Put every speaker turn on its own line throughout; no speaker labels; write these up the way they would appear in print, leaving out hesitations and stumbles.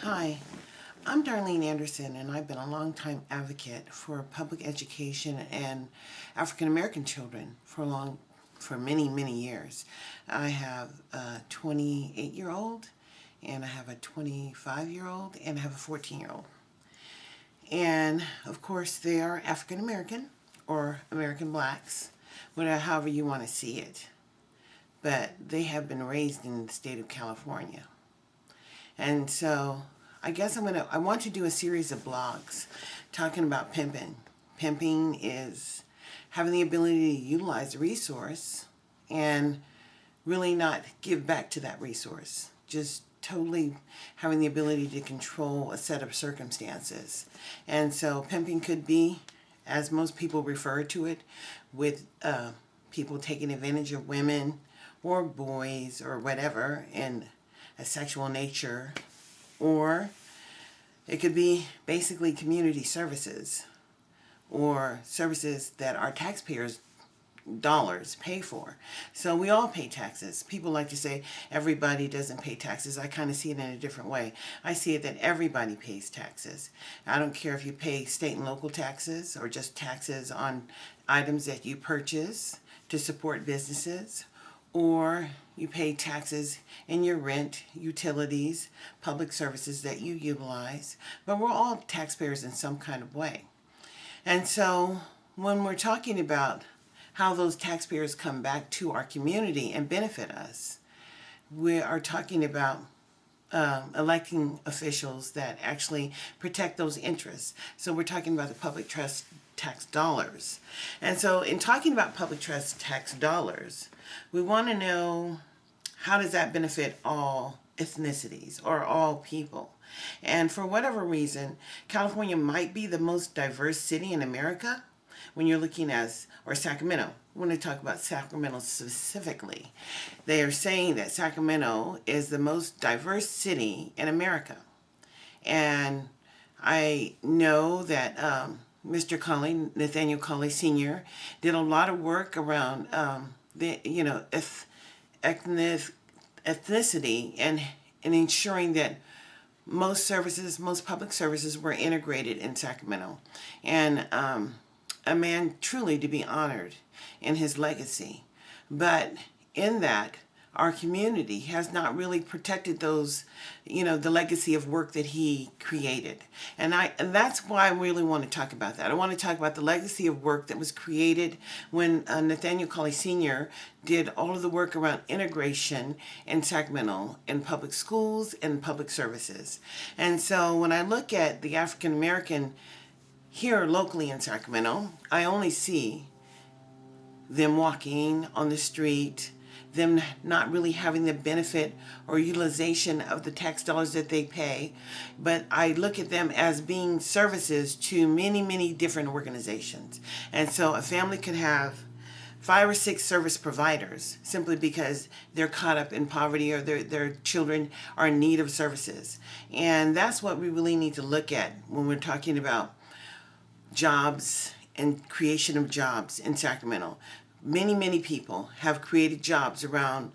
Hi, I'm Darlene Anderson, and I've been a longtime advocate for public education and African American children for many years. I have a 28-year-old, and I have a 25-year-old, and I have a 14-year-old. And of course, they are African American or American blacks, whatever, however you want to see it. But they have been raised in the state of California. And so I want to do a series of blogs talking about pimping. Pimping is having the ability to utilize a resource and really not give back to that resource. Just totally having the ability to control a set of circumstances. And so pimping could be, as most people refer to it, with people taking advantage of women or boys or whatever in a sexual nature, or it could be basically community services or services that our taxpayers' dollars pay for. So we all pay taxes. People like to say everybody doesn't pay taxes. I kind of see it in a different way. I see it that everybody pays taxes. I don't care if you pay state and local taxes or just taxes on items that you purchase to support businesses, or you pay taxes in your rent, utilities, public services that you utilize. But we're all taxpayers in some kind of way. And so when we're talking about how those taxpayers come back to our community and benefit us, we are talking about electing officials that actually protect those interests. So we're talking about the public trust tax dollars. And so in talking about public trust tax dollars, we want to know, how does that benefit all ethnicities or all people? And for whatever reason, California might be the most diverse city in America when you're looking at, or Sacramento. I want to talk about Sacramento specifically. They are saying that Sacramento is the most diverse city in America. And I know that Mr. Colley, Nathaniel Colley Sr., did a lot of work around ethnicity and ensuring that most public services were integrated in Sacramento. And a man truly to be honored in his legacy. But in that, our community has not really protected those, the legacy of work that he created. And that's why I really want to talk about that. I want to talk about the legacy of work that was created when Nathaniel Colley Sr. did all of the work around integration in Sacramento in public schools and public services. And so when I look at the African American here locally in Sacramento, I only see them walking on the street, them not really having the benefit or utilization of the tax dollars that they pay. But I look at them as being services to many different organizations. And so a family could have 5 or 6 service providers simply because they're caught up in poverty or their children are in need of services. And that's what we really need to look at when we're talking about jobs and creation of jobs in Sacramento. Many people have created jobs around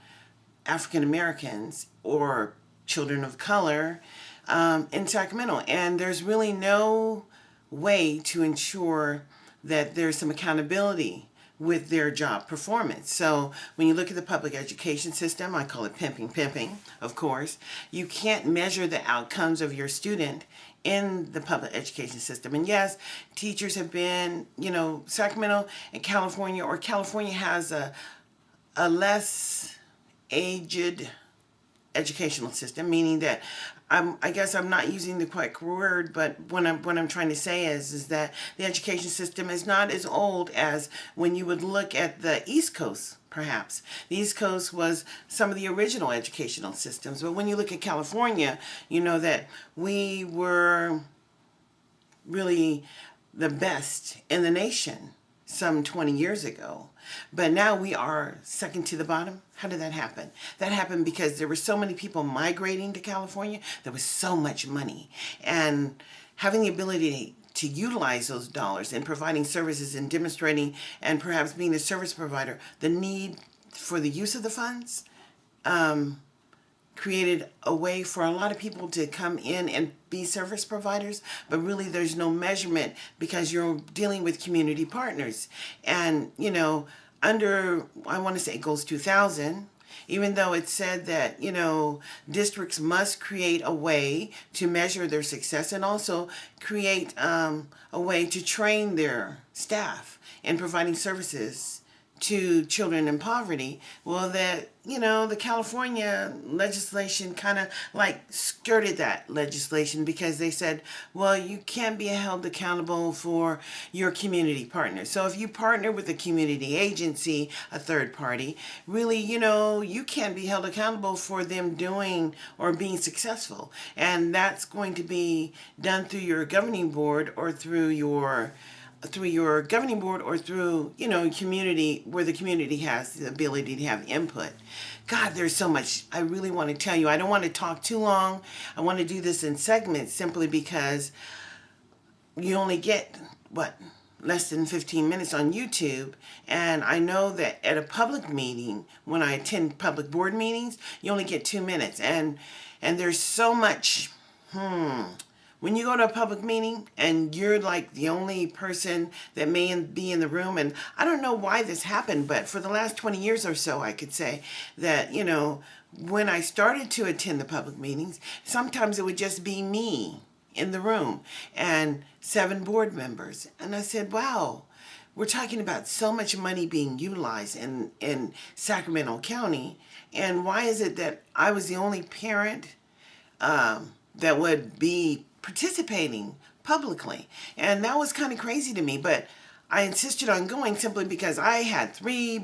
African Americans or children of color in Sacramento. And there's really no way to ensure that there's some accountability with their job performance. So when you look at the public education system, I call it pimping, of course, you can't measure the outcomes of your student in the public education system. And yes, teachers have been, Sacramento and California, or California has a less aged educational system, meaning that I guess I'm not using the correct word, but what I'm trying to say is that the education system is not as old as when you would look at the East Coast, perhaps. The East Coast was some of the original educational systems, but when you look at California, you know that we were really the best in the nation some 20 years ago. But now we are second to the bottom. How did that happen? That happened because there were so many people migrating to California. There was so much money. And having the ability to utilize those dollars and providing services and demonstrating and perhaps being a service provider, the need for the use of the funds created a way for a lot of people to come in and be service providers, but really there's no measurement because you're dealing with community partners. And, under, I want to say Goals 2000, even though it said that, districts must create a way to measure their success and also create a way to train their staff in providing services to children in poverty. Well, the California legislation kind of like skirted that legislation because they said, well, you can't be held accountable for your community partners. So if you partner with a community agency, a third party, really, you can't be held accountable for them doing or being successful. And that's going to be done through your governing board or through your governing board or through, community where the community has the ability to have input. God, there's so much I really want to tell you. I don't want to talk too long. I want to do this in segments simply because you only get, less than 15 minutes on YouTube. And I know that at a public meeting, when I attend public board meetings, you only get 2 minutes. And there's so much, when you go to a public meeting and you're like the only person that may be in the room, and I don't know why this happened, but for the last 20 years or so, I could say that, when I started to attend the public meetings, sometimes it would just be me in the room and 7 board members. And I said, wow, we're talking about so much money being utilized in Sacramento County. And why is it that I was the only parent that would be participating publicly? And that was kind of crazy to me, but I insisted on going simply because I had 3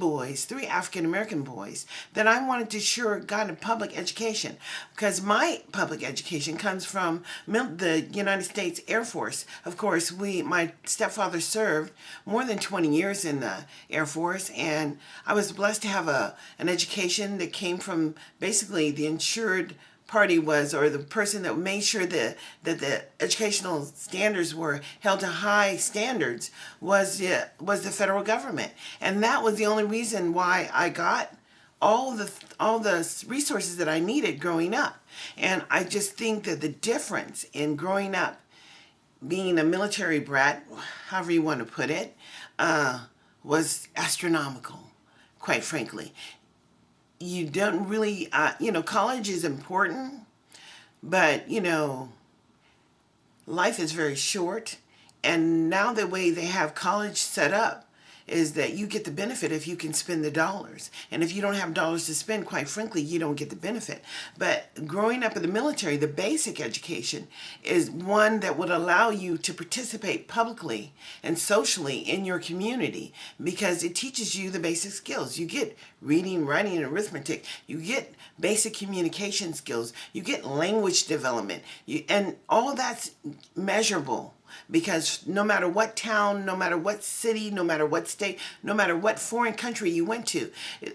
African American boys that I wanted to sure got a public education, because my public education comes from the United States Air Force. Of course, my stepfather served more than 20 years in the Air Force, and I was blessed to have an education that came from basically the insured party or the person that made sure that the educational standards were held to high standards was the federal government. And that was the only reason why I got all the resources that I needed growing up. And I just think that the difference in growing up, being a military brat, however you want to put it, was astronomical, quite frankly. You don't really, college is important, but, life is very short. And now the way they have college set up is that you get the benefit if you can spend the dollars. And if you don't have dollars to spend, quite frankly, you don't get the benefit. But growing up in the military, the basic education is one that would allow you to participate publicly and socially in your community, because it teaches you the basic skills. You get reading, writing, and arithmetic. You get basic communication skills. You get language development. And all that's measurable. Because no matter what town, no matter what city, no matter what state, no matter what foreign country you went to,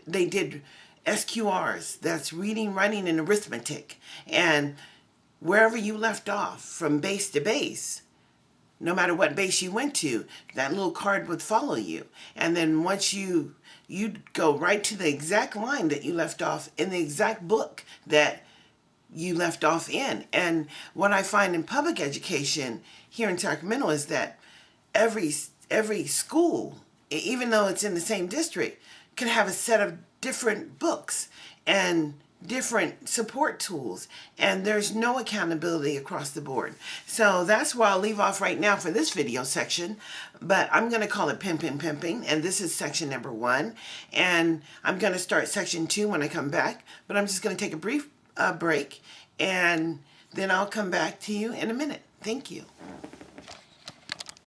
they did SQRs. That's reading, writing, and arithmetic. And wherever you left off from base to base, no matter what base you went to, that little card would follow you. And then once you'd go right to the exact line that you left off in the exact book that you left off in. And what I find in public education here in Sacramento is that every school, even though it's in the same district, could have a set of different books and different support tools, and there's no accountability across the board. So that's where I'll leave off right now for this video section, but I'm going to call it Pimping, and this is section number 1, and I'm going to start section 2 when I come back, but I'm just going to take a brief break, and then I'll come back to you in a minute. Thank you.